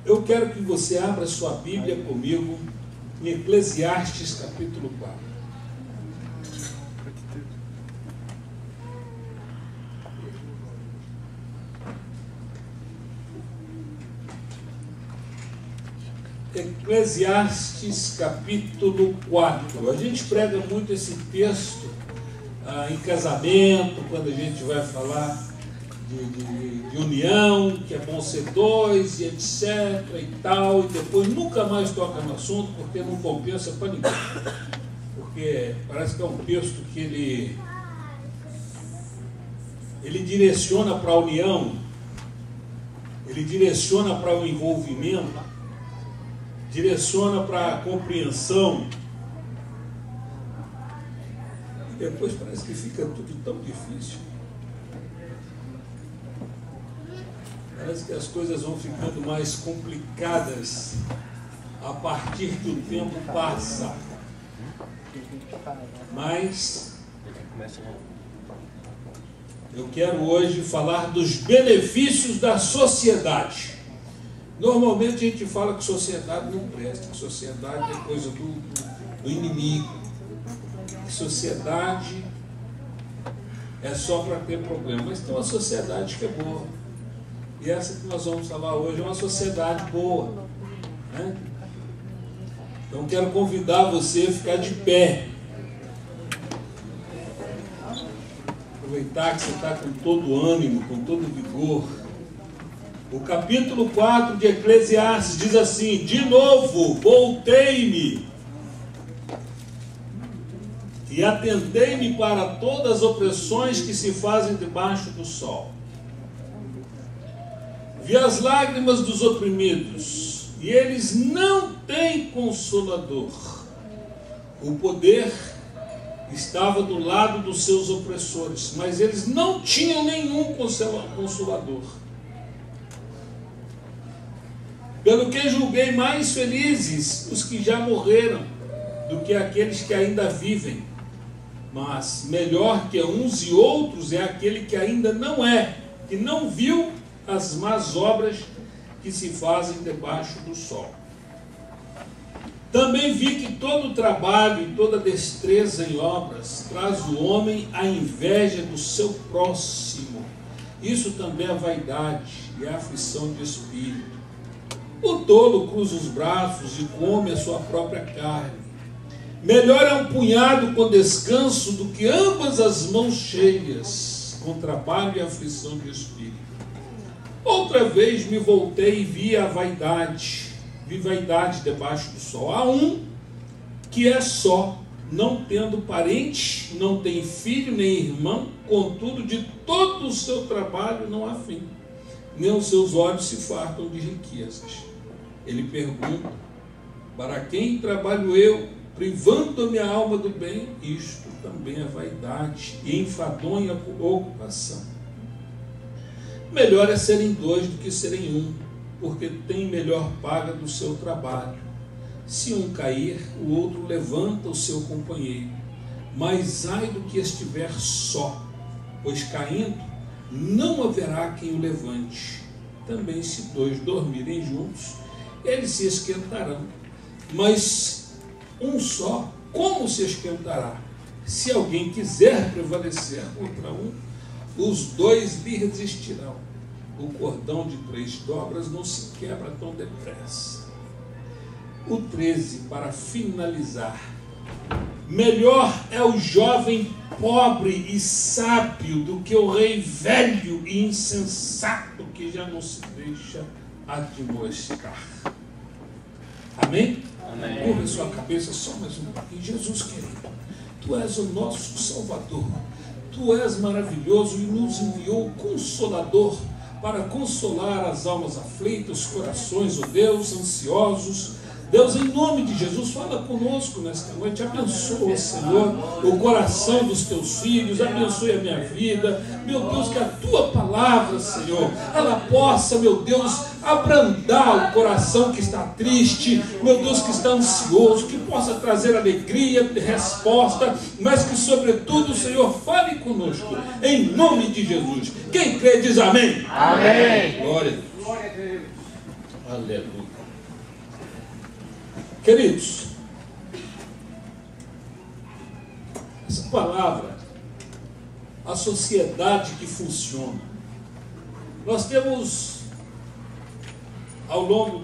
Eu quero que você abra sua Bíblia comigo em Eclesiastes capítulo 4. Eclesiastes capítulo 4. A gente prega muito esse texto em casamento, quando a gente vai falar de união, que é bom ser dois, e etc. e tal, e depois nunca mais toca no assunto, porque não compensa para ninguém. Porque parece que é um texto que ele direciona para a união, ele direciona para o envolvimento, direciona para a compreensão, e depois parece que fica tudo tão difícil. Parece que as coisas vão ficando mais complicadas a partir que o tempo passa. Mas eu quero hoje falar dos benefícios da sociedade. Normalmente a gente fala que sociedade não presta, que sociedade é coisa do inimigo, que sociedade é só para ter problema. Mas tem uma sociedade que é boa. E essa que nós vamos falar hoje é uma sociedade boa, né? Então quero convidar você a ficar de pé. Aproveitar que você está com todo ânimo, com todo vigor. O capítulo 4 de Eclesiastes diz assim: de novo voltei-me e atentei-me para todas as opressões que se fazem debaixo do sol. Vi as lágrimas dos oprimidos, e eles não têm consolador. O poder estava do lado dos seus opressores, mas eles não tinham nenhum consolador. Pelo que julguei mais felizes os que já morreram do que aqueles que ainda vivem. Mas melhor que uns e outros é aquele que ainda não é, que não viu as más obras que se fazem debaixo do sol. Também vi que todo trabalho e toda destreza em obras traz o homem a inveja do seu próximo. Isso também é vaidade e a aflição de espírito. O tolo cruza os braços e come a sua própria carne. Melhor é um punhado com descanso do que ambas as mãos cheias, com trabalho e aflição de espírito. Outra vez me voltei e vi a vaidade, debaixo do sol. Há um que é só, não tendo parente, não tem filho nem irmão, contudo de todo o seu trabalho não há fim, nem os seus olhos se fartam de riquezas. Ele pergunta: para quem trabalho eu, privando a minha alma do bem? Isto também é vaidade e enfadonha ocupação. Melhor é serem dois do que serem um, porque tem melhor paga do seu trabalho. Se um cair, o outro levanta o seu companheiro. Mas ai do que estiver só, pois caindo, não haverá quem o levante. Também se dois dormirem juntos, eles se esquentarão. Mas um só, como se esquentará? Se alguém quiser prevalecer contra um, os dois lhe resistirão. O cordão de 3 dobras não se quebra tão depressa. O 13, para finalizar. Melhor é o jovem pobre e sábio do que o rei velho e insensato que já não se deixa admoestar. Amém? Amém. Curva sua cabeça só mais um pouquinho. Jesus querido, Tu és o nosso Salvador. Tu és maravilhoso e nos enviou o Consolador para consolar as almas aflitas, os corações, ó Deus, ansiosos. Deus, em nome de Jesus, fala conosco nesta noite. Abençoa, Senhor, o coração dos Teus filhos. Abençoe a minha vida. Meu Deus, que a Tua palavra, Senhor, ela possa, meu Deus, abrandar o coração que está triste, meu Deus, que está ansioso, que possa trazer alegria, resposta, mas que, sobretudo, Senhor, fale conosco, em nome de Jesus. Quem crê diz amém. Amém. Glória a Deus. Aleluia. Queridos, essa palavra, a sociedade que funciona, nós temos ao longo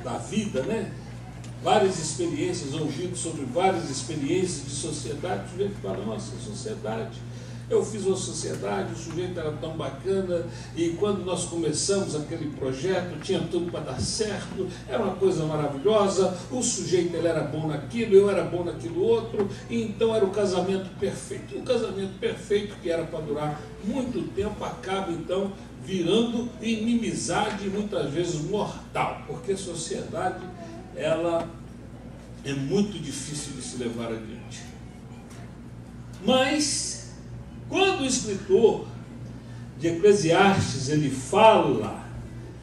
da vida, né, várias experiências, ouvido sobre várias experiências de sociedade. O sujeito fala: nossa, sociedade, eu fiz uma sociedade, o sujeito era tão bacana, e quando nós começamos aquele projeto, tinha tudo para dar certo, era uma coisa maravilhosa, o sujeito ele era bom naquilo, eu era bom naquilo outro, e então era o casamento perfeito. O casamento perfeito, que era para durar muito tempo, acaba então virando inimizade, muitas vezes mortal, porque a sociedade, ela é muito difícil de se levar adiante. Mas quando o escritor de Eclesiastes ele fala,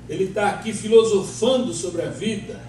ele está aqui filosofando sobre a vida,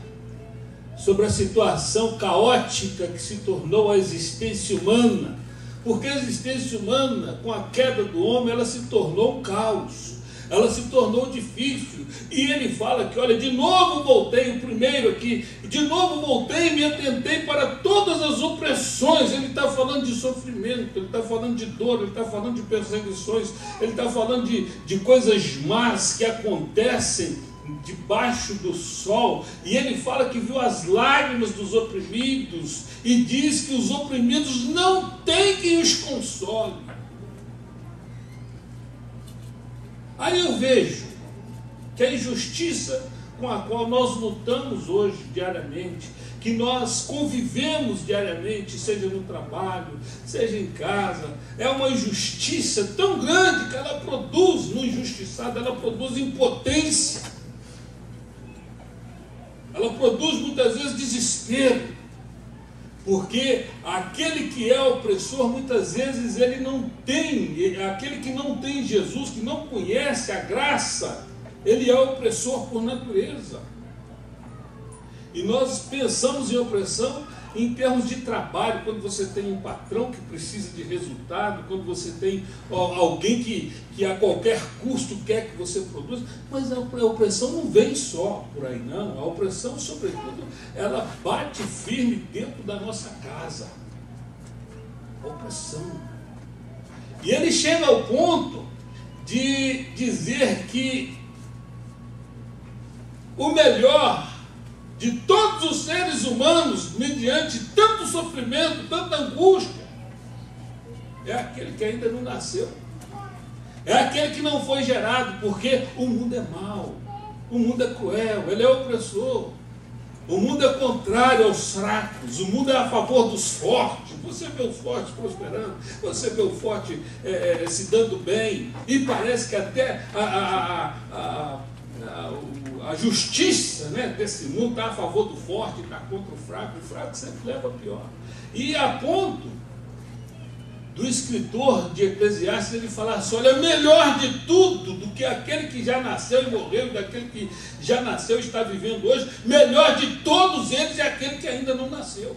sobre a situação caótica que se tornou a existência humana, porque a existência humana, com a queda do homem, ela se tornou um caos, ela se tornou difícil. E ele fala que, olha, de novo voltei, o primeiro aqui, de novo voltei e me atentei para todas as opressões. Ele está falando de sofrimento, ele está falando de dor, ele está falando de perseguições, ele está falando de coisas más que acontecem debaixo do sol. E ele fala que viu as lágrimas dos oprimidos e diz que os oprimidos não têm quem os console. Aí eu vejo que a injustiça com a qual nós lutamos hoje diariamente, que nós convivemos diariamente, seja no trabalho, seja em casa, é uma injustiça tão grande que ela produz, no injustiçado, ela produz impotência, ela produz muitas vezes desespero, porque aquele que é opressor, muitas vezes ele não tem, aquele que não tem Jesus, que não conhece a graça, ele é opressor por natureza. E nós pensamos em opressão em termos de trabalho, quando você tem um patrão que precisa de resultado, quando você tem alguém que a qualquer custo quer que você produza. Mas a opressão não vem só por aí, não. A opressão, sobretudo, ela bate firme dentro da nossa casa. A opressão. E ele chega ao ponto de dizer que o melhor de todos os seres humanos, mediante tanto sofrimento, tanta angústia, é aquele que ainda não nasceu, é aquele que não foi gerado, porque o mundo é mau, o mundo é cruel, ele é opressor, o mundo é contrário aos fracos, o mundo é a favor dos fortes. Você vê os fortes prosperando, você vê o forte se dando bem, e parece que até a justiça, né, desse mundo está a favor do forte, está contra o fraco sempre leva a pior. E a ponto do escritor de Eclesiastes ele falar assim: olha, melhor de tudo do que aquele que já nasceu e morreu, daquele que já nasceu e está vivendo hoje, melhor de todos eles é aquele que ainda não nasceu,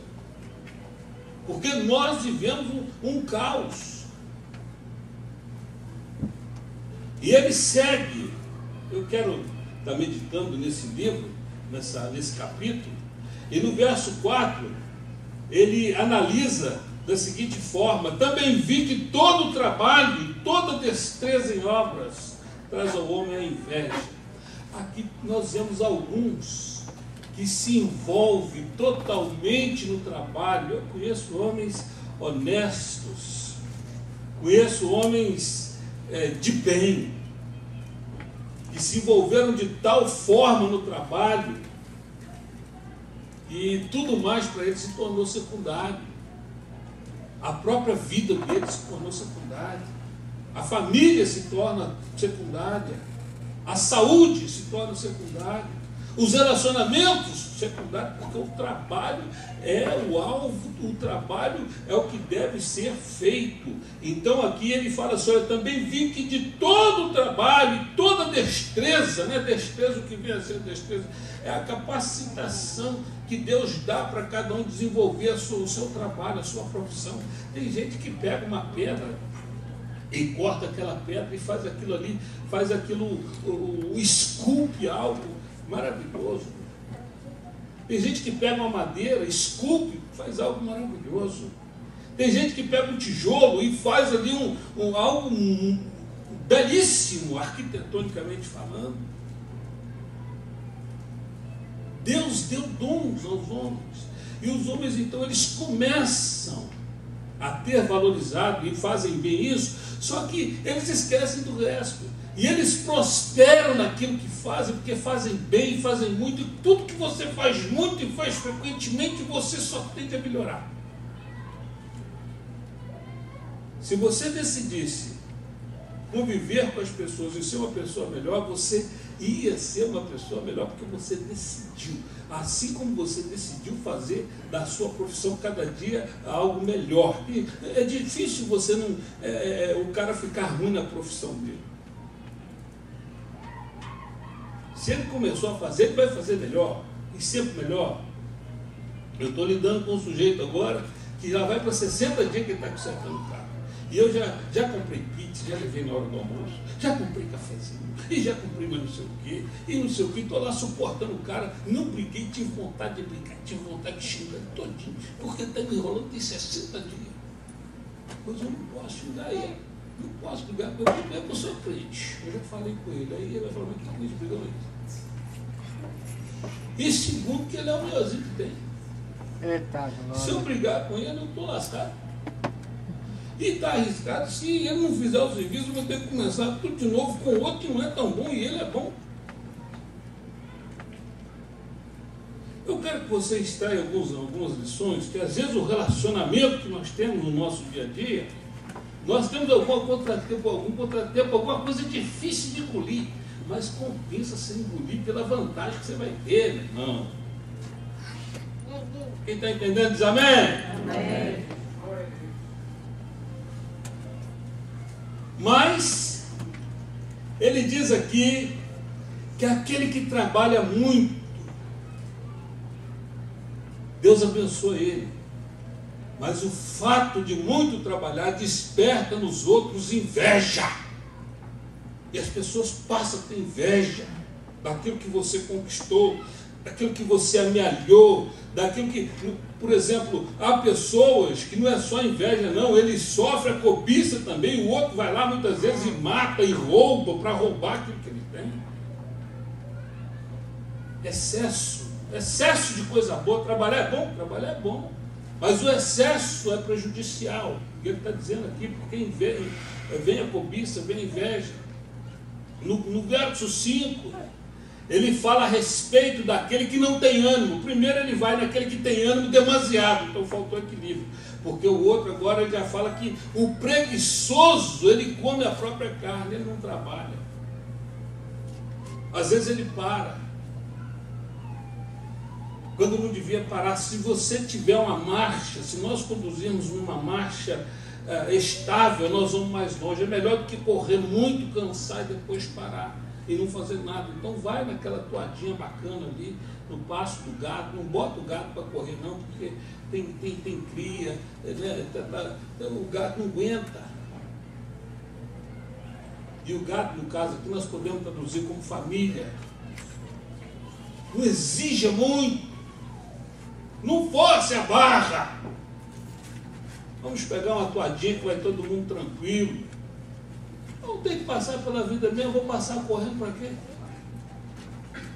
porque nós vivemos um caos. E ele segue. Eu quero estar meditando nesse livro, nesse capítulo, e no verso 4 ele analisa da seguinte forma: também vi que todo trabalho e toda destreza em obras traz ao homem a inveja. Aqui nós vemos alguns que se envolvem totalmente no trabalho. Eu conheço homens honestos, conheço homens de bem, que se envolveram de tal forma no trabalho e tudo mais para eles se tornou secundário. A própria vida deles se tornou secundária, a família se torna secundária, a saúde se torna secundária, os relacionamentos secundários, porque o trabalho é o alvo, o trabalho é o que deve ser feito. Então aqui ele fala assim: eu também vi que de todo o trabalho e toda destreza, né, destreza, o que vem a ser destreza, é a capacitação que Deus dá para cada um desenvolver o seu trabalho, a sua profissão. Tem gente que pega uma pedra e corta aquela pedra e faz aquilo ali, esculpe algo, Maravilhoso. Tem gente que pega uma madeira, esculpe, faz algo maravilhoso. Tem gente que pega um tijolo e faz ali algo belíssimo, arquitetonicamente falando. Deus deu dons aos homens. E os homens, então, eles começam a ter valorizado e fazem bem isso, só que eles esquecem do resto. E eles prosperam naquilo que fazem, porque fazem bem, fazem muito, e tudo que você faz muito e faz frequentemente, você só tende a melhorar. Se você decidisse conviver com as pessoas e ser uma pessoa melhor, você ia ser uma pessoa melhor, porque você decidiu. Assim como você decidiu fazer da sua profissão cada dia algo melhor. E é difícil você o cara ficar ruim na profissão dele. Se ele começou a fazer, ele vai fazer melhor, e sempre melhor. Eu estou lidando com um sujeito agora que já vai para 60 dias que ele está consertando o carro. E eu já comprei pizza, já levei na hora do almoço, já comprei cafezinho, e já comprei mais não sei o quê, e não sei o quê, estou lá suportando o cara, não briguei, tive vontade de brigar, tive vontade de xingar ele todinho, porque está me enrolando tem 60 dias. Pois eu não posso xingar ele, não posso brigar com ele, porque eu sou crente. Eu já falei com ele, aí ele vai falar, mas que crente brigou isso? E segundo, que ele é o melhorzinho que tem. Se eu brigar com ele, eu estou lascado. E está arriscado, se ele não fizer o serviço, eu vou ter que começar tudo de novo com outro que não é tão bom e ele é bom. Eu quero que você extraia algumas lições, que às vezes o relacionamento que nós temos no nosso dia a dia, nós temos algum contratempo, alguma coisa difícil de engolir, mas compensa ser engolir pela vantagem que você vai ter, meu irmão. Quem está entendendo diz amém? Amém. Mas ele diz aqui que aquele que trabalha muito, Deus abençoa ele. Mas o fato de muito trabalhar desperta nos outros inveja. E as pessoas passam a ter inveja daquilo que você conquistou, daquilo que você amealhou, daquilo que, por exemplo, há pessoas que não é só inveja não, ele sofre a cobiça também, o outro vai lá muitas vezes e mata e rouba para roubar aquilo que ele tem. Excesso de coisa boa. Trabalhar é bom, mas o excesso é prejudicial. E ele está dizendo aqui, porque vem a cobiça, vem a inveja. No verso 5, ele fala a respeito daquele que não tem ânimo. Primeiro ele vai naquele que tem ânimo demasiado, então faltou equilíbrio. Porque o outro agora ele já fala que o preguiçoso, ele come a própria carne, ele não trabalha. Às vezes ele para, quando não devia parar. Se você tiver uma marcha, se nós conduzirmos uma marcha estável, nós vamos mais longe. É melhor do que correr muito, cansar e depois parar e não fazer nada. Então vai naquela toadinha bacana ali, no pasto do gado. Não bota o gado para correr não, porque tem cria, né? O gado não aguenta. E o gado, no caso aqui, nós podemos traduzir como família. Não exija muito, não force a barra. Vamos pegar uma toadinha que vai todo mundo tranquilo. Não tem que passar pela vida mesmo, vou passar correndo para quê?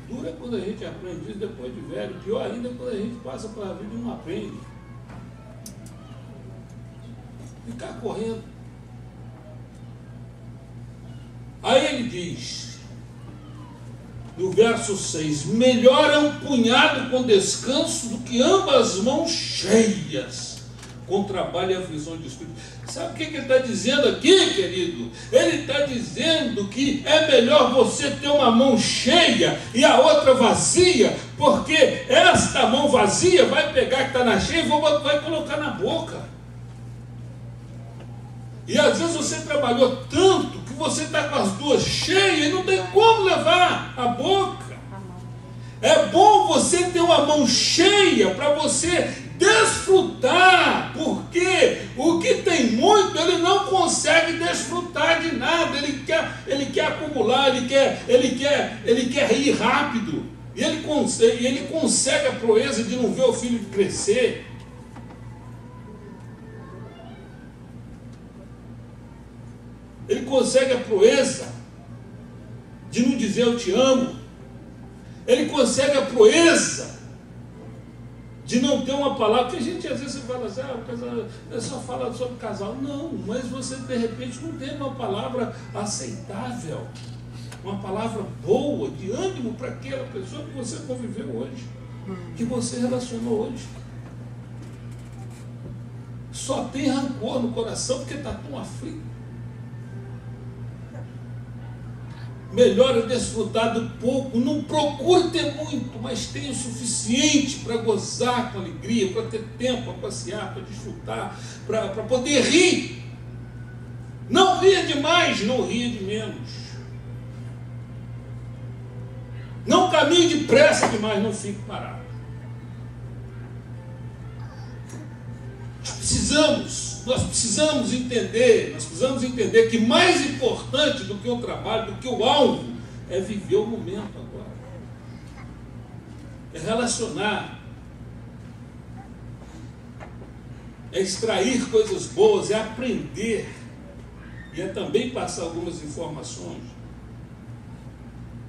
Dura é quando a gente aprende isso depois de velho. Pior ainda é quando a gente passa pela vida e não aprende. Ficar correndo. Aí ele diz, no verso 6, melhor é um punhado com descanso do que ambas mãos cheias com trabalho e aflição de espírito. Sabe o que ele está dizendo aqui, querido? Ele está dizendo que é melhor você ter uma mão cheia e a outra vazia, porque esta mão vazia vai pegar que está na cheia e vai colocar na boca. E às vezes você trabalhou tanto que você está com as duas cheias e não tem como levar a boca. É bom você ter uma mão cheia para você desfrutar, porque o que tem muito, ele não consegue desfrutar de nada, ele quer acumular, ele quer ir rápido. E ele consegue a proeza de não ver o filho crescer. Ele consegue a proeza de não dizer eu te amo. Ele consegue a proeza de não ter uma palavra, porque a gente às vezes fala assim, o casal, é só fala sobre casal. Não, mas você de repente não tem uma palavra aceitável, uma palavra boa, de ânimo para aquela pessoa que você conviveu hoje, que você relacionou hoje. Só tem rancor no coração porque está tão aflito. Melhor é desfrutar do pouco, não procure ter muito, mas tenha o suficiente para gozar com alegria, para ter tempo para passear, para desfrutar, para poder rir. Não ria demais, não ria de menos. Não caminhe depressa demais, não fique parado. Nós precisamos entender que mais importante do que o trabalho, do que o alvo, é viver o momento agora. É relacionar. É extrair coisas boas, é aprender. E é também passar algumas informações.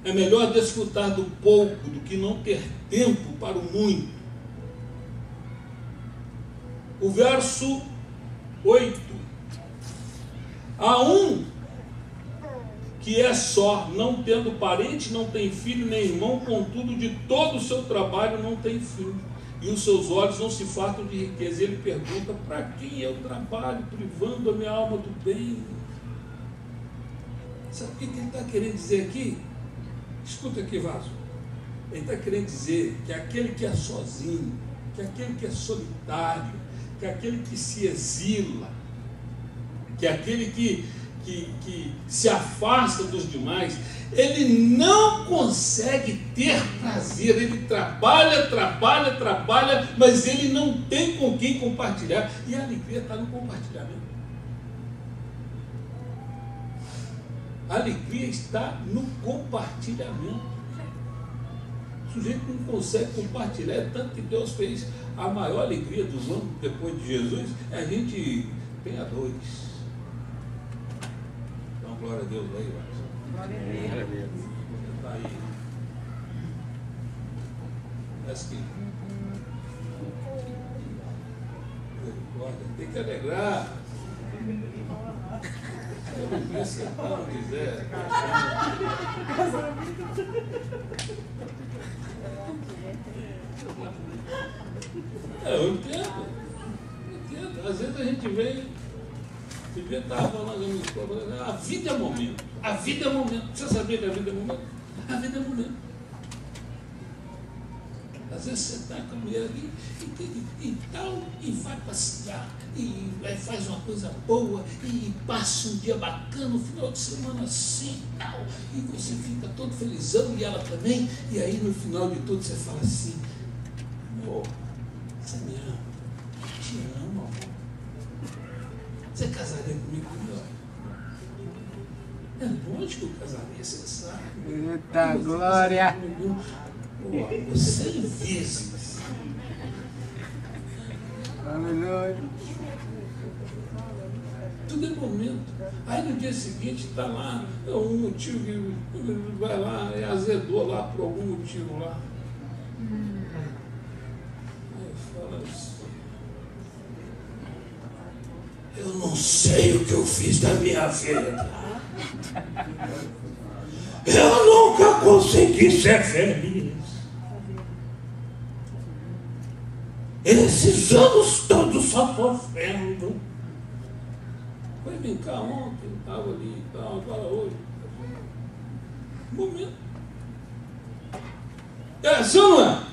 É melhor desfrutar do pouco do que não ter tempo para o muito. O verso 8. Há um que é só, não tendo parente, não tem filho nem irmão, contudo de todo o seu trabalho não tem fim, e os seus olhos não se fartam de riqueza. Ele pergunta, para quem eu trabalho, privando a minha alma do bem? Sabe o que ele está querendo dizer aqui? Escuta aqui, vaso. Ele está querendo dizer que aquele que é sozinho, que aquele que é solitário, que aquele que se exila, que aquele que se afasta dos demais, ele não consegue ter prazer. Ele trabalha, mas ele não tem com quem compartilhar. E a alegria está no compartilhamento. A alegria está no compartilhamento. O sujeito não consegue compartilhar, é tanto que Deus fez a maior alegria dos homens depois de Jesus, é a gente tem a dois. Então, glória a Deus aí, Glória a Deus. Está aí. Parece que. Tem que alegrar. Eu não penso que não quiser. Eu entendo. Às vezes a gente vem, você estava falando com a minha esposa, a vida é momento. A vida é momento. Você sabia que a vida é momento? A vida é momento. Às vezes você está com a mulher ali e vai passear, e faz uma coisa boa, e passa um dia bacana, no final de semana assim e tal, e você fica todo felizão, e ela também, e aí no final de tudo você fala assim, amor, você me ama? Te amo, amor. Você casaria comigo? É lógico que eu casaria, você sabe. Eita glória! Pô, 100 vezes. Aleluia. Tudo é momento. Aí no dia seguinte está lá, é um motivo que vai lá, azedou lá por algum motivo lá. Aí fala assim, eu não sei o que eu fiz da minha vida. Eu nunca consegui ser feliz. Esses anos todos só sofrendo. Foi vem cá ontem, estava ali e tal, agora hoje. Momento. É, se não é?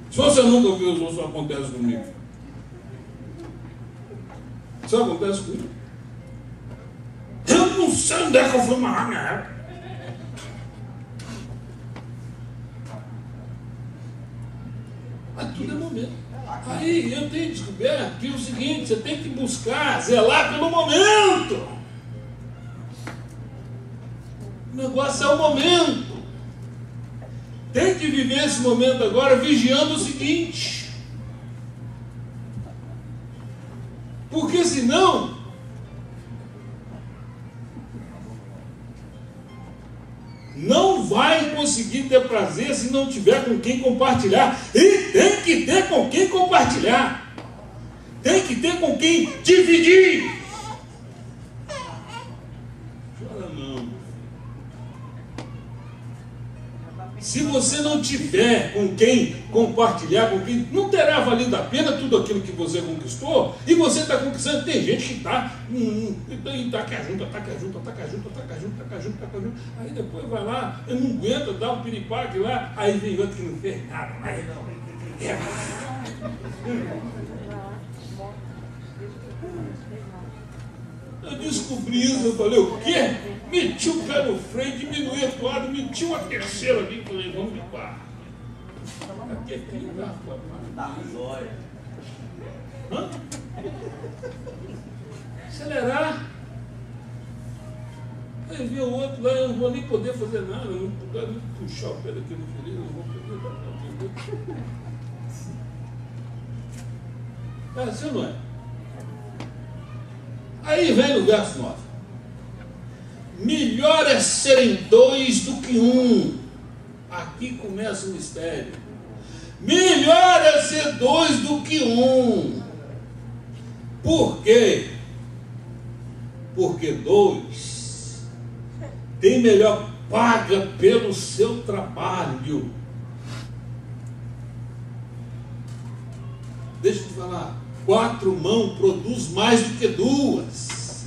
Se você nunca viu, isso acontece comigo. Isso acontece comigo. Eu não sei onde é que eu fui mais na época. Mas tudo é momento. Aí eu tenho descoberto que é o seguinte, você tem que buscar, zelar pelo momento. O negócio é o momento. tem que viver esse momento agora vigiando o seguinte. Porque senão não vai conseguir ter prazer se não tiver com quem compartilhar. E tem que ter com quem compartilhar. Tem que ter com quem dividir. Chora não. Se você não tiver com quem compartilhar, com quem não terá valido a pena tudo aquilo que você conquistou, e você está conquistando, tem gente que está junto. Aí depois vai lá, eu não aguento, dá um piripaque lá, aí vem outro que não fez nada, mas não. Eu descobri isso, eu falei, o quê? Meti o pé no freio, diminuí a toada, meti uma terceira ali, falei, vamos limpar. Aqui é que dá glória. Acelerar. Aí vem o outro lá, eu não vou nem poder fazer nada, eu não vou nem puxar o pé daquele feliz, eu não vou poder. É assim ou não é? Aí vem no verso 9. Melhor é serem dois do que um. Aqui começa o mistério. Melhor é ser dois do que um. Por quê? Porque dois tem melhor paga pelo seu trabalho. Deixa eu te falar. 4 mãos produz mais do que 2.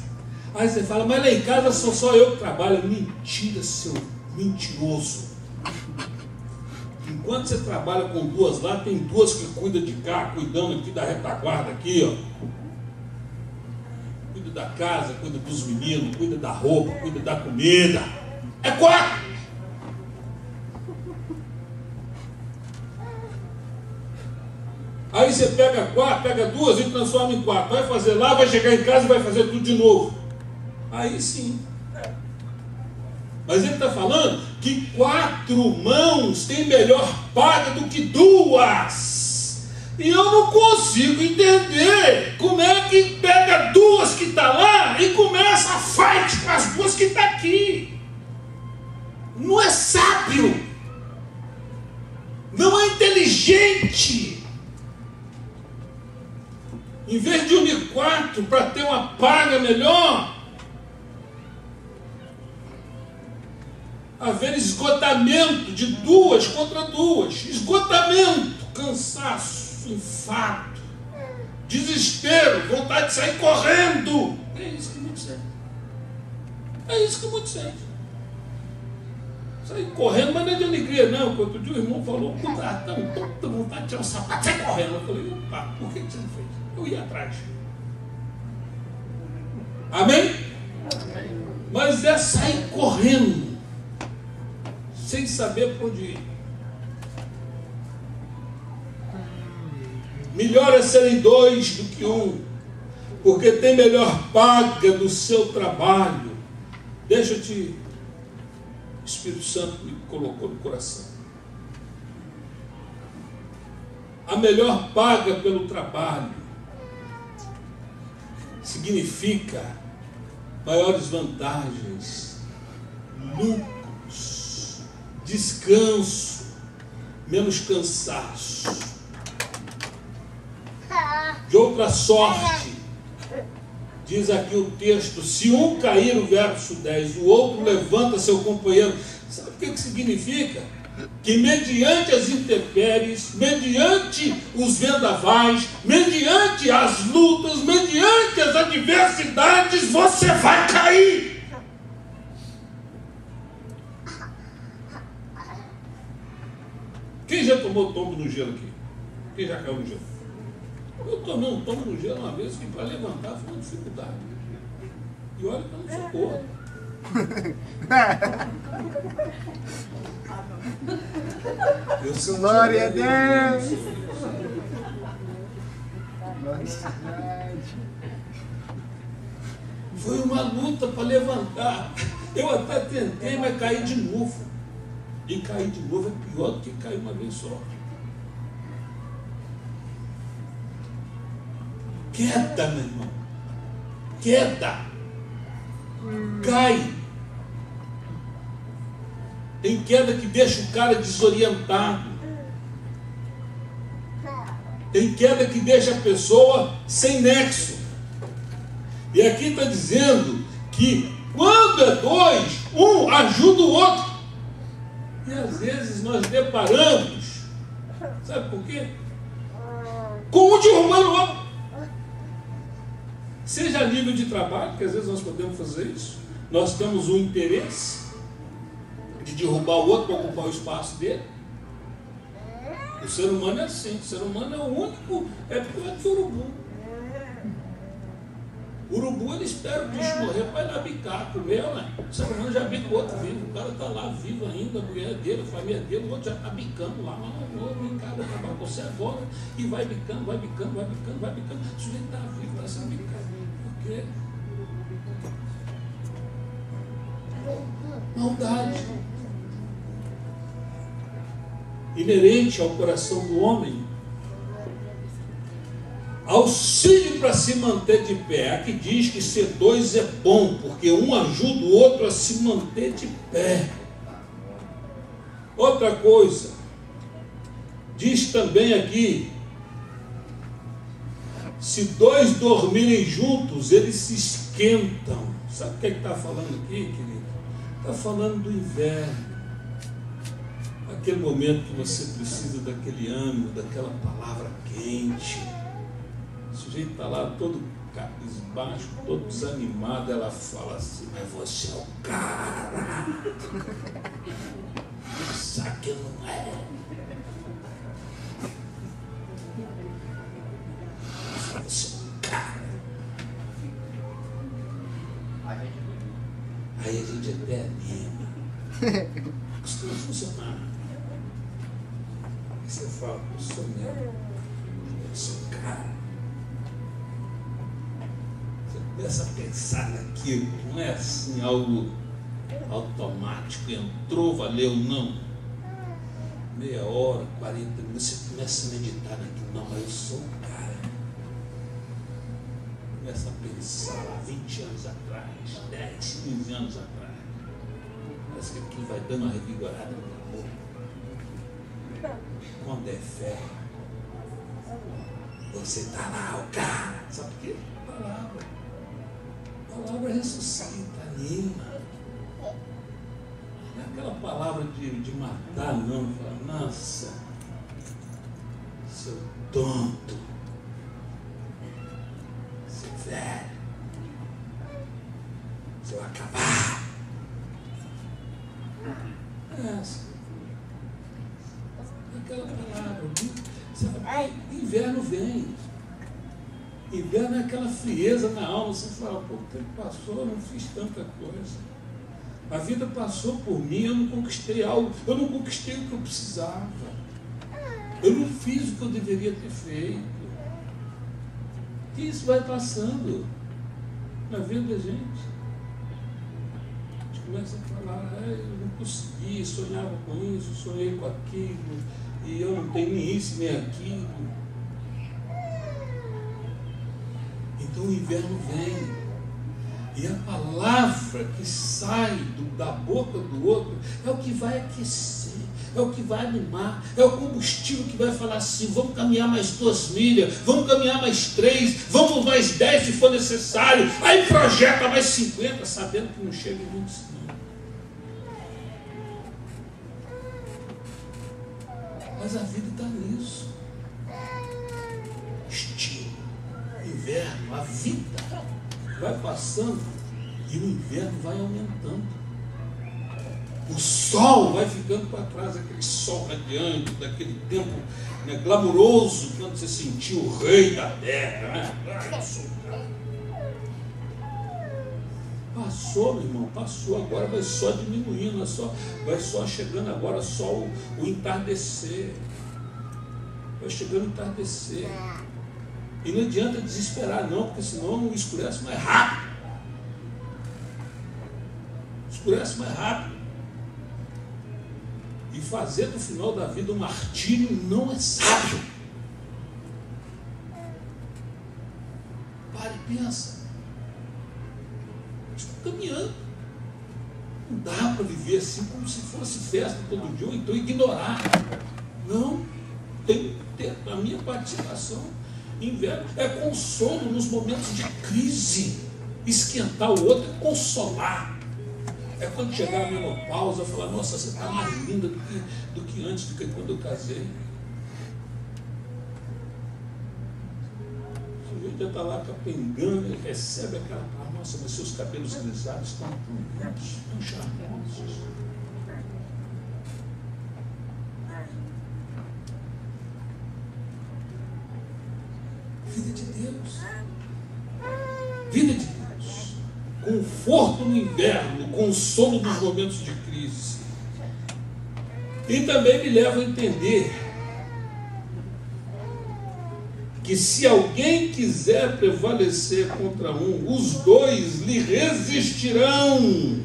Aí você fala, mas lá em casa sou só eu que trabalho. Mentira, seu mentiroso. Enquanto você trabalha com 2 lá, tem 2 que cuidam de cá, cuidando aqui da retaguarda aqui, ó. Cuida da casa, cuida dos meninos, cuida da roupa, cuida da comida. É 4. Aí você pega 4, pega 2 e transforma em 4. Vai fazer lá, vai chegar em casa e vai fazer tudo de novo. Aí sim. Mas ele está falando que 4 mãos têm melhor paga do que 2. E eu não consigo entender como é que pega 2 que está lá e começa a fight com as 2 que estão aqui. Não é sábio. Não é inteligente. Em vez de unir 4 para ter uma paga melhor, haver esgotamento de 2 contra 2. Esgotamento, cansaço, enfado, desespero, vontade de sair correndo. É isso que muito sente. É isso que muito sente. Sair correndo, mas não é de alegria, não. Quando outro dia o irmão falou, puta, tanta vontade de tirar o sapato, sai correndo. Eu falei, opa, por que você não fez? Eu ia atrás. Amém? Mas é sair correndo, sem saber por onde ir. Melhor é serem 2 do que 1, porque tem melhor paga do seu trabalho. Deixa eu te... O Espírito Santo me colocou no coração. A melhor paga pelo trabalho significa maiores vantagens, lucros, descanso, menos cansaço. De outra sorte, diz aqui o texto, se um cair, o verso 10, o outro levanta seu companheiro. Sabe o que significa? Que mediante as intempéries, mediante os vendavais, mediante as lutas, mediante as adversidades, você vai cair. Quem já tomou tombo no gelo aqui? Quem já caiu no gelo? Eu tomei um tombo no gelo uma vez que para levantar foi uma dificuldade. E olha que eu não sou porra. Glória a Deus. Foi uma luta para levantar. Eu até tentei, mas caí de novo. E cair de novo é pior do que cair uma vez só. Queda, meu irmão. Queda. Cai. Tem queda que deixa o cara desorientado. Tem queda que deixa a pessoa sem nexo. E aqui está dizendo que quando é dois, um ajuda o outro. E às vezes nós deparamos, sabe por quê? Com um derrubando o outro. Seja a nível de trabalho, que às vezes nós podemos fazer isso. Nós temos um interesse de derrubar o outro para ocupar o espaço dele. O ser humano é assim. O ser humano é o único, é pior que o urubu. O urubu, ele espera o bicho morrer para ir lá bicar, comer, né? O ser humano já bica o outro vivo. O cara está lá vivo ainda, a mulher dele, a família dele, o outro já está bicando lá. Mas não vou brincar, vou acabar com você agora. E vai bicando, vai bicando, vai bicando, vai bicando. O sujeito está vivo, está sendo bicado. Por quê? Maldade. Inerente ao coração do homem. Auxílio para se manter de pé. Aqui diz que ser dois é bom, porque um ajuda o outro a se manter de pé. Outra coisa, diz também aqui, se dois dormirem juntos, eles se esquentam. Sabe o que está falando aqui, querido? Está falando do inverno. Aquele momento que você precisa daquele ânimo, daquela palavra quente. O sujeito está lá todo cabisbaixo, todo desanimado. Ela fala assim: mas você é o cara. Sabe que não é? Você é o cara. Aí a gente até anima. Costuma funcionar. Aí você fala: eu sou mesmo. Eu sou o cara. Começa a pensar naquilo, não é assim algo automático, entrou, valeu, não. Meia hora, 40 minutos, você começa a meditar naquilo, não, mas eu sou o cara. Começa a pensar lá 20 anos atrás, 10, 15 anos atrás. Parece que aquilo vai dando uma revigorada no amor. Quando é fé, você está lá, o cara. Sabe por quê? Palavra. A palavra ressuscita, anima. Não é aquela palavra de matar, não. Fala: nossa, seu tonto, seu velho, seu acabar. Essa. Aquela palavra, sabe? Inverno vem. Inverno é aquela frieza na alma. Você fala: pô, o tempo passou, eu não fiz tanta coisa. A vida passou por mim, eu não conquistei algo, eu não conquistei o que eu precisava. Eu não fiz o que eu deveria ter feito. E isso vai passando na vida da gente. A gente começa a falar: eu não consegui, sonhava com isso, sonhei com aquilo, e eu não tenho nem isso nem aquilo. Então o inverno vem, e a palavra que sai da boca do outro é o que vai aquecer, é o que vai animar, é o combustível que vai falar assim: vamos caminhar mais 2 milhas, vamos caminhar mais 3, vamos mais 10 se for necessário. Aí projeta mais 50, sabendo que não chega em muitos não. Mas a vida está nisso. Inverno, a vida vai passando e o inverno vai aumentando. O sol vai ficando para trás, aquele sol radiante, daquele tempo, né, glamouroso, quando você sentiu o rei da terra. Né? Passou, meu irmão, passou. Agora vai só diminuindo, vai só chegando agora só o entardecer. Vai chegando o entardecer. E não adianta desesperar não, porque senão escurece mais rápido. Escurece mais rápido. e fazer do final da vida um martírio não é sábio. Pare e pensa. Estou caminhando. Não dá para viver assim como se fosse festa todo dia, ou então ignorar. Não, tem que ter a minha participação. Inverno é consolo nos momentos de crise. Esquentar o outro é consolar. É quando chegar a menopausa, falar, nossa, você está mais linda do que antes, do que quando eu casei. O sujeito já está lá capengando, ele recebe aquela palavra, nossa, mas seus cabelos grisalhos estão tão lindos, tão charmosos. Vida de Deus. Vida de Deus. Conforto no inverno, consolo nos momentos de crise. E também me leva a entender que se alguém quiser prevalecer contra um, os dois lhe resistirão.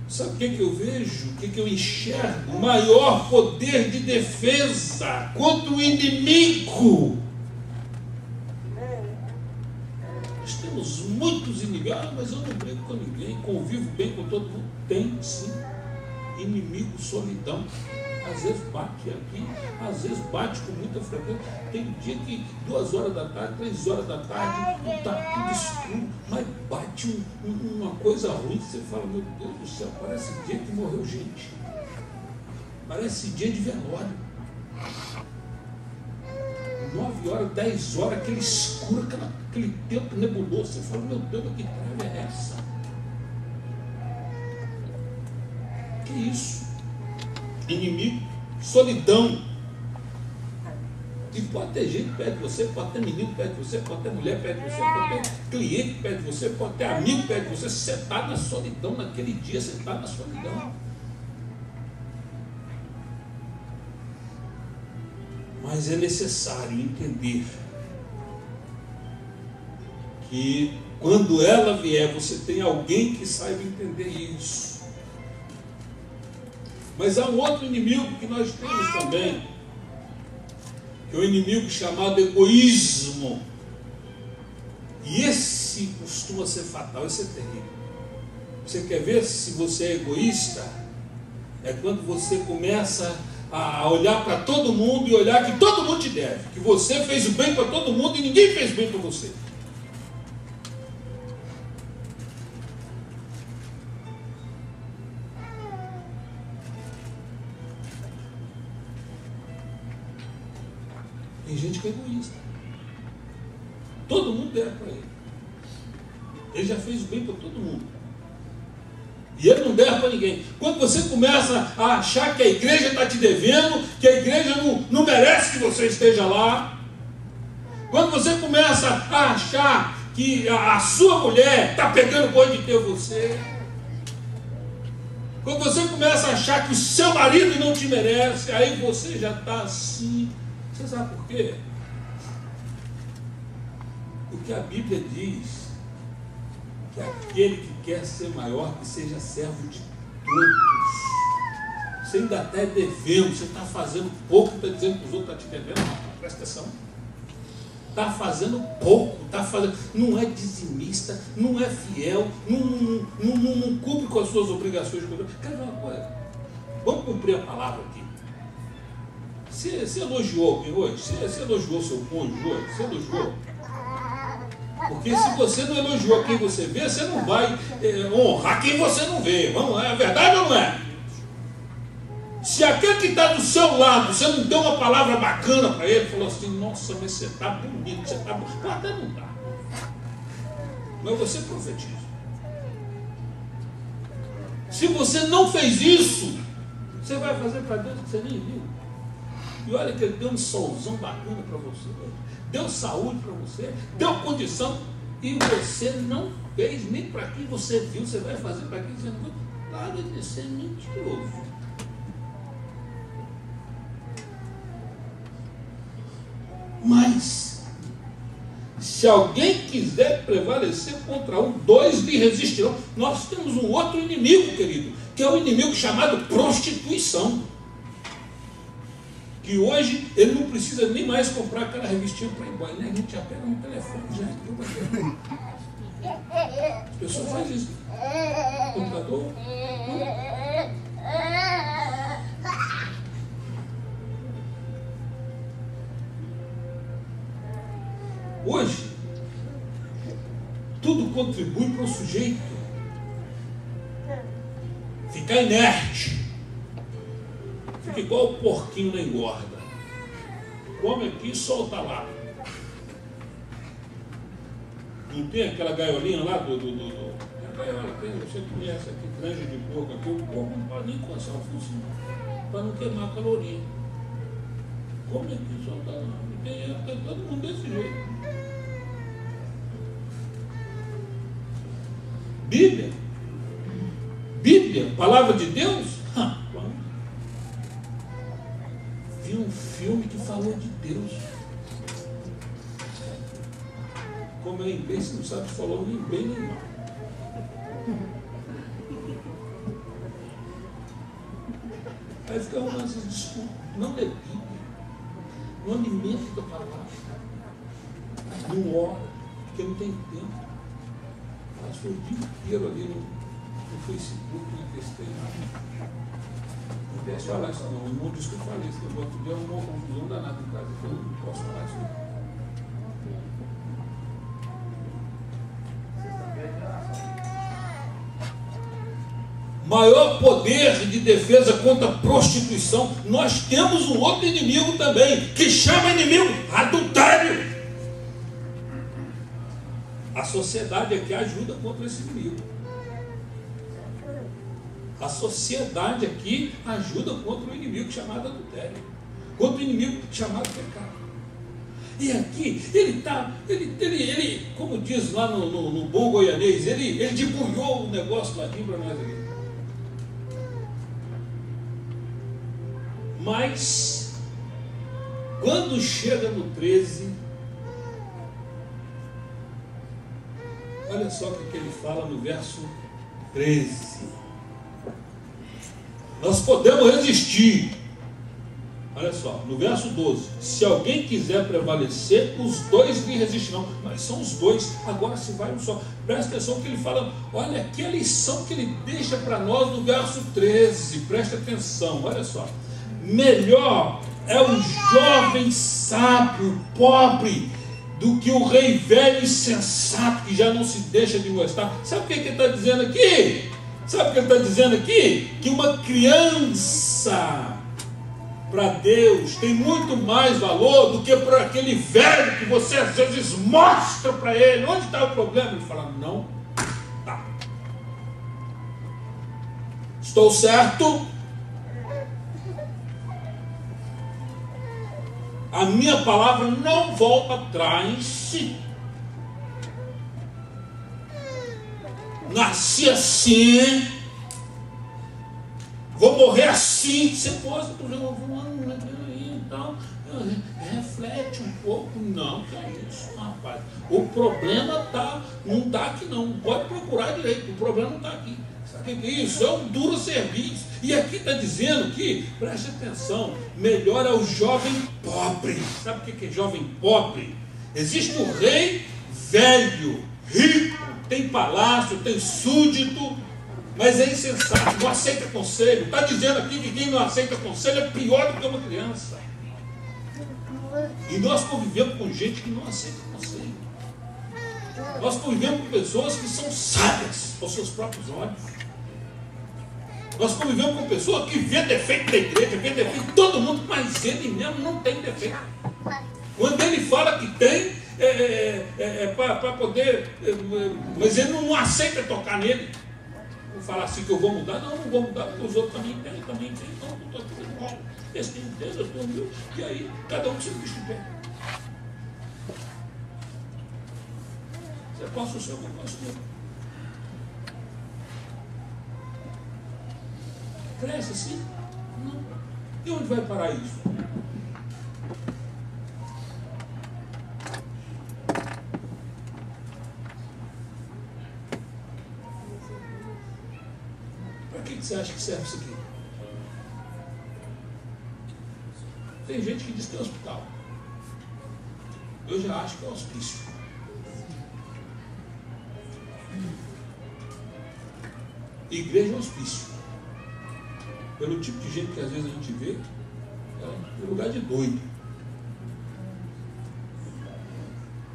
Sabe o que eu vejo? O que eu enxergo? Maior poder de defesa contra o inimigo. Nós temos muitos inimigos. Ah, mas eu não brigo com ninguém, convivo bem com todo mundo. Tem sim. Inimigo, solidão. Às vezes bate aqui, às vezes bate com muita frequência. Tem dia que 2 horas da tarde, 3 horas da tarde, está tudo escuro, mas bate uma coisa ruim, você fala, meu Deus do céu, parece dia que morreu gente. Parece dia de velório. 9 horas, 10 horas, aquele escuro, aquele tempo nebuloso. Você fala, meu Deus, que trave é essa? Que isso? Inimigo, solidão. E pode ter gente perto de você, pode ter menino perto de você, pode ter mulher perto de você, pode ter cliente perto de você, pode ter amigo perto de você. Você está na solidão naquele dia, você está na solidão. Mas é necessário entender que quando ela vier, você tem alguém que saiba entender isso. Mas há um outro inimigo que nós temos também, que é o inimigo chamado egoísmo. E esse costuma ser fatal, esse é terrível. Você quer ver se você é egoísta? É quando você começa a olhar para todo mundo e olhar que todo mundo te deve, que você fez o bem para todo mundo e ninguém fez bem para você. Tem gente que é egoísta. Todo mundo deve para ele. Ele já fez o bem para todo mundo. E ele não deve para ninguém. Quando você começa a achar que a igreja está te devendo, que a igreja não merece que você esteja lá. Quando você começa a achar que a sua mulher está pegando boi de ter você. Quando você começa a achar que o seu marido não te merece, aí você já está assim. Você sabe por quê? Porque a Bíblia diz que aquele que quer ser maior, que seja servo de todos. Você ainda está devendo, você está fazendo pouco, está dizendo que os outros estão te devendo. Presta atenção. Está fazendo pouco, está fazendo, não é dizimista, não é fiel, não cumpre com as suas obrigações. Quer ver uma coisa? Vamos cumprir a palavra aqui. Você elogiou alguém hoje? Você elogiou seu cônjuge hoje? Você elogiou? Porque se você não elogiou quem você vê, você não vai honrar quem você não vê. Vamos lá, é verdade ou não é? Se aquele que está do seu lado, você não deu uma palavra bacana para ele, falou assim, nossa, mas você está bonito, você está bonito. Até não está. Mas você profetiza. Se você não fez isso, você vai fazer para Deus que você nem viu. E olha que ele deu um solzão bacana para você, deu saúde para você, deu condição, e você não fez nem para quem você viu, você vai fazer para quem você não viu. Nada de ser mentiroso. Mas, se alguém quiser prevalecer contra um, 2 lhe resistirão. Nós temos um outro inimigo, querido, que é o inimigo chamado prostituição. Que hoje ele não precisa nem mais comprar aquela revistinha para ir embora, né? A gente já pega no telefone, já entrou para dentro. As pessoas fazem isso. Computador. Hoje, tudo contribui para o sujeito ficar inerte. Fica igual o porquinho na engorda. Come aqui e solta lá. Não tem aquela gaiolinha lá do a gaiola tem, você conhece aqui, granja de porco aqui, o porco não pode nem coçar o focinho, para não queimar a caloria. Come aqui e solta lá. Tem todo mundo desse jeito. Bíblia, palavra de Deus? Vi um filme que falou de Deus. Como é inglês, você não sabe se falou nem bem nem mal. Aí fica arrumando essas desculpas. Não lê Bíblia. Não alimenta a palavra. Não ora, porque não tem tempo. Passou o dia inteiro ali no Facebook, na questão. Não deixa eu falar isso não. O irmão disse que eu falei isso. No outro dia arrumou uma confusão danada em casa. Eu não posso falar isso não. Maior poder de defesa contra a prostituição. Nós temos um outro inimigo também, que chama inimigo adultério. A sociedade aqui ajuda contra esse inimigo. A sociedade aqui ajuda contra o inimigo chamado adultério, contra o inimigo chamado pecado. E aqui ele como diz lá no bom goianês, ele debulhou o negócio lá para nós aqui. Mas quando chega no 13, olha só o que ele fala no verso 13. Nós podemos resistir. Olha só, no verso 12. Se alguém quiser prevalecer, os dois lhe resistirão. Mas são os dois, agora se vai um só. Presta atenção que ele fala. Olha aqui a lição que ele deixa para nós no verso 13. Presta atenção, olha só. Melhor é o jovem sábio, pobre, do que o rei velho e sensato, que já não se deixa de gostar. Sabe o que ele está dizendo aqui? Sabe o que ele está dizendo aqui? Que uma criança, para Deus, tem muito mais valor do que para aquele velho que você às vezes mostra para ele. Onde está o problema? Ele fala, não, tá. Estou certo? A minha palavra não volta atrás. Nasci assim, vou morrer assim. Você pode, então, reflete um pouco. Não, que é isso, rapaz. O problema não está aqui não. Pode procurar direito, o problema não está aqui. Sabe o que é isso? É um duro serviço. E aqui está dizendo que, preste atenção, melhor é o jovem pobre. Sabe o que é jovem pobre? Existe um rei velho, rico, tem palácio, tem súdito, mas é insensato, não aceita conselho. Está dizendo aqui que quem não aceita conselho é pior do que uma criança. E nós convivemos com gente que não aceita conselho. Nós convivemos com pessoas que são sábias aos seus próprios olhos. Nós convivemos com pessoas que vê defeito da igreja, vê defeito de todo mundo, mas ele mesmo não tem defeito. Quando ele fala que tem, para poder, mas ele não aceita tocar nele. Vou falar assim que eu vou mudar, não vou mudar, porque os outros também têm, então não estou fazendo mal. Esse tem Deus, eu tenho meu, e aí cada um se bicho de pé. Você possa o seu, eu posso o meu. Cresce assim? Não. E onde vai parar isso? que você acha que serve isso aqui? Tem gente que diz que é hospital. Eu já acho que é hospício. Igreja é hospício. Pelo tipo de gente que às vezes a gente vê, é lugar de doido.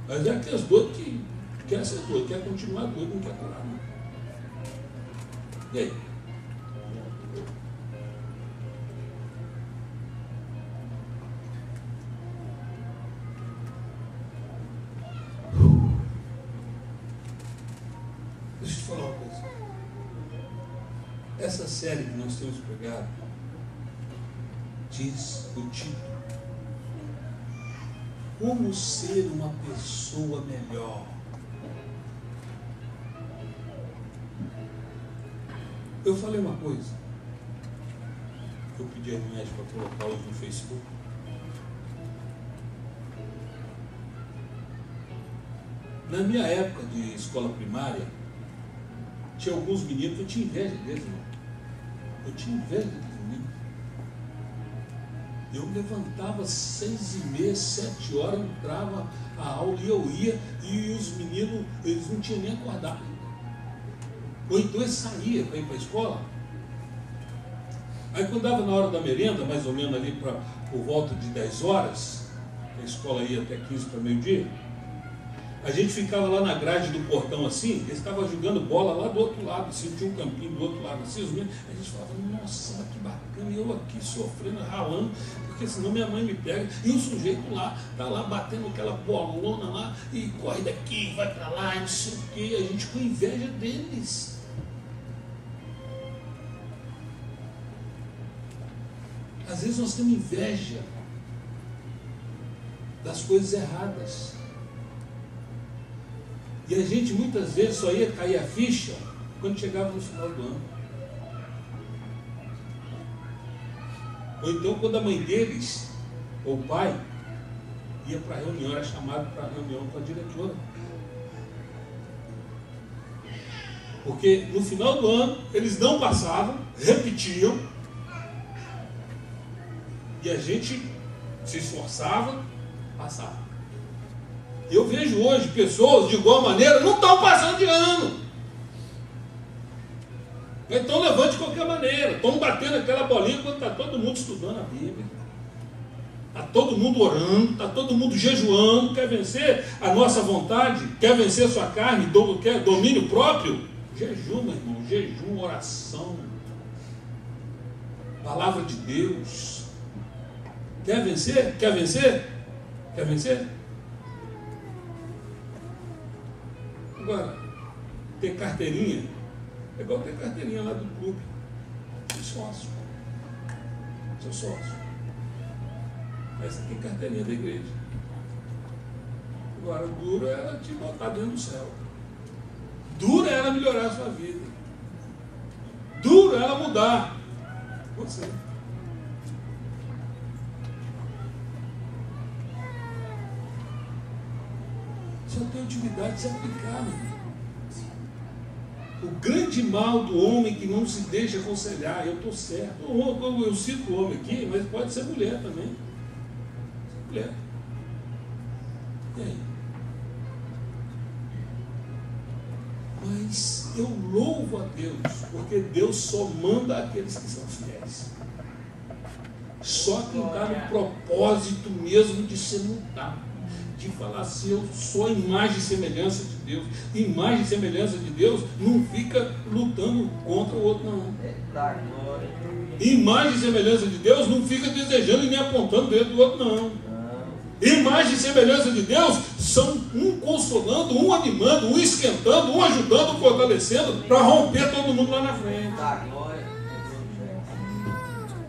Mas é aqueles doidos que querem ser doido, quer continuar doido, não quer curar. Não. E aí? Deixa eu te falar uma coisa. Essa série que nós temos pregado diz o título: Como ser uma pessoa melhor. Eu falei uma coisa. Eu pedi a Inês para colocar hoje no Facebook. Na minha época de escola primária, tinha alguns meninos que eu tinha inveja deles, irmão. Eu tinha inveja daqueles meninos. Eu levantava 6h30, 7 horas, entrava a aula e eu ia, e os meninos, eles não tinham nem acordado. Ou então eles saíam para ir para a escola. Aí quando dava na hora da merenda, mais ou menos ali por volta de 10 horas, a escola ia até 15 para meio-dia, a gente ficava lá na grade do portão assim, eles estavam jogando bola lá do outro lado, assim, tinha um campinho do outro lado assim, os meninos, a gente falava, nossa, que bacana, e eu aqui sofrendo, ralando, porque senão minha mãe me pega, e o sujeito lá, tá lá batendo aquela bolona lá, e corre daqui, vai para lá, e não sei o quê, a gente com inveja deles. Às vezes nós temos inveja das coisas erradas. E a gente muitas vezes só ia cair a ficha quando chegava no final do ano. Ou então quando a mãe deles, ou o pai, ia para a reunião, era chamado para a reunião com a diretora. Porque no final do ano eles não passavam, repetiam, e a gente se esforçava, passava. Eu vejo hoje pessoas de igual maneira não estão passando de ano. Então levante de qualquer maneira. Estão batendo aquela bolinha quando está todo mundo estudando a Bíblia. Está todo mundo orando, está todo mundo jejuando, quer vencer a nossa vontade, quer vencer a sua carne, quer domínio próprio. Jejum, meu irmão, jejum, oração. Palavra de Deus. Quer vencer? Quer vencer? Quer vencer? Agora, ter carteirinha é igual ter carteirinha lá do clube. Seu sócio. Seu sócio. Aí você tem carteirinha da igreja. Agora, duro é ela te botar dentro do céu. Duro é ela melhorar a sua vida. Duro é ela mudar você. Só tem utilidade de se aplicar, meu irmão. O grande mal do homem que não se deixa aconselhar, eu estou certo. Eu cito o homem aqui, mas pode ser mulher também. Mulher. E aí? Mas eu louvo a Deus, porque Deus só manda aqueles que são fiéis. Só quem está no propósito mesmo de ser mudado. De falar assim, eu sou a imagem e semelhança de Deus. Imagem e semelhança de Deus não fica lutando contra o outro, não. Imagem e semelhança de Deus não fica desejando e nem apontando o dedo do outro, não. Imagem e semelhança de Deus são um consolando, um animando, um esquentando, um ajudando, um fortalecendo, para romper todo mundo lá na frente.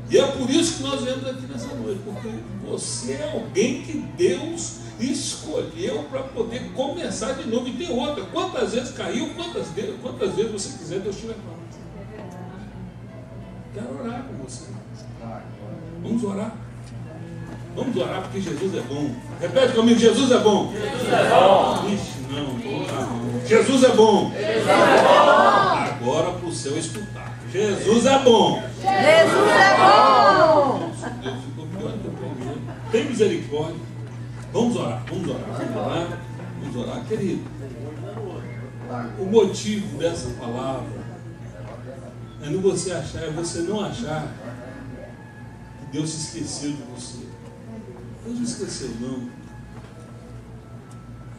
E é por isso que nós viemos aqui nessa noite, porque você é alguém que Deus escolheu para poder começar de novo. E tem outra, quantas vezes caiu, quantas vezes você quiser, Deus te levanta. Quero orar com você. Vamos orar? Vamos orar porque Jesus é bom. Repete comigo, Jesus é bom. Jesus é bom. Ixi, não. Jesus é bom. Jesus é bom. Agora para o céu escutar. Jesus é bom. Jesus é bom. Deus ficou pior que o primeiro. Tem misericórdia. Vamos orar, vamos orar, vamos orar, vamos orar. Querido, o motivo dessa palavra é não você achar, é você não achar que Deus se esqueceu de você. Deus não esqueceu, não.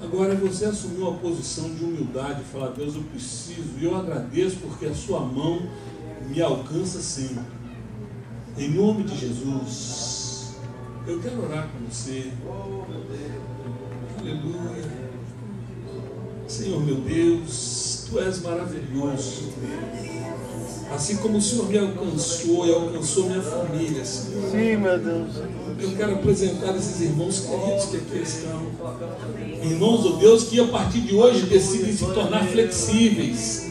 Agora é você assumir uma posição de humildade e falar: Deus, eu preciso, e eu agradeço porque a sua mão me alcança sempre. Em nome de Jesus, eu quero orar com você. Aleluia. Senhor meu Deus, Tu és maravilhoso. Assim como o Senhor me alcançou e alcançou minha família, Senhor. Sim, meu Deus. Eu quero apresentar esses irmãos queridos que aqui estão. Irmãos, oh Deus, que a partir de hoje decidem se tornar flexíveis.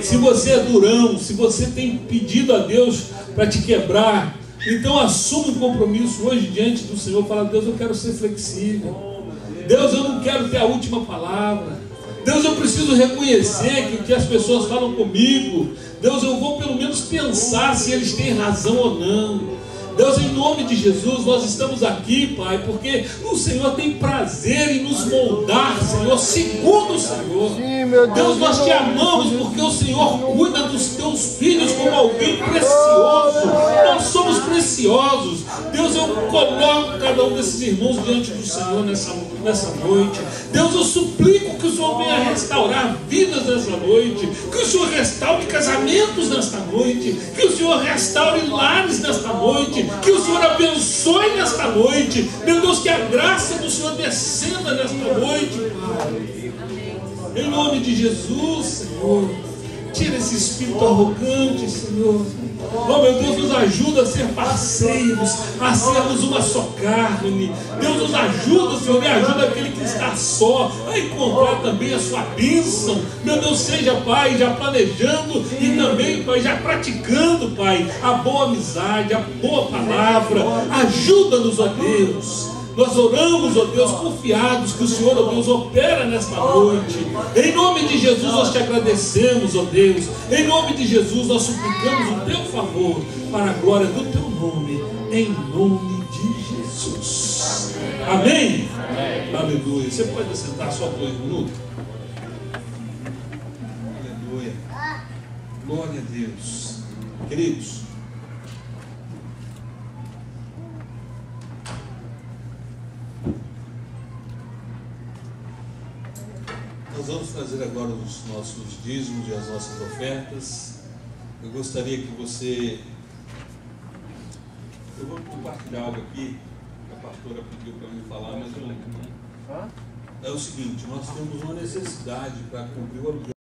Se você é durão, se você tem pedido a Deus para te quebrar, então assuma um compromisso hoje diante do Senhor. Fala: Deus, eu quero ser flexível. Deus, eu não quero ter a última palavra. Deus, eu preciso reconhecer que o que as pessoas falam comigo, Deus, eu vou pelo menos pensar se eles têm razão ou não. Deus, em nome de Jesus, nós estamos aqui, Pai, porque o Senhor tem prazer em nos moldar, Senhor, segundo o Senhor. Sim, meu Deus, nós te amamos porque o Senhor cuida dos teus filhos como alguém precioso. Nós somos preciosos. Deus, eu coloco cada um desses irmãos diante do Senhor nessa noite. Deus, eu suplico que o Senhor venha restaurar vidas nessa noite, que o Senhor restaure casamentos nesta noite, que o Senhor restaure lares nesta noite, que o Senhor abençoe nesta noite. Meu Deus, que a graça do Senhor descenda nesta noite, Pai. Em nome de Jesus, Senhor. Tira esse espírito arrogante, Senhor. Oh, meu Deus, nos ajuda a ser parceiros, a sermos uma só carne. Deus, nos ajuda, Senhor, me ajuda aquele que está só a encontrar também a sua bênção. Meu Deus, seja, Pai, já planejando e também, Pai, já praticando, Pai, a boa amizade, a boa palavra. Ajuda-nos, ó Deus. Nós oramos, ó Deus, confiados que o Senhor, ó Deus, opera nesta noite. Em nome de Jesus nós te agradecemos, ó Deus. Em nome de Jesus nós suplicamos o teu favor para a glória do teu nome. Em nome de Jesus. Amém? Amém. Aleluia. Você pode sentar só por 2 minutos? Aleluia. Glória a Deus. Queridos, nós vamos fazer agora os nossos dízimos e as nossas ofertas. Eu gostaria que você... Eu vou compartilhar algo aqui que a pastora pediu para me falar, mas eu não... É o seguinte, nós temos uma necessidade para cumprir o aluguel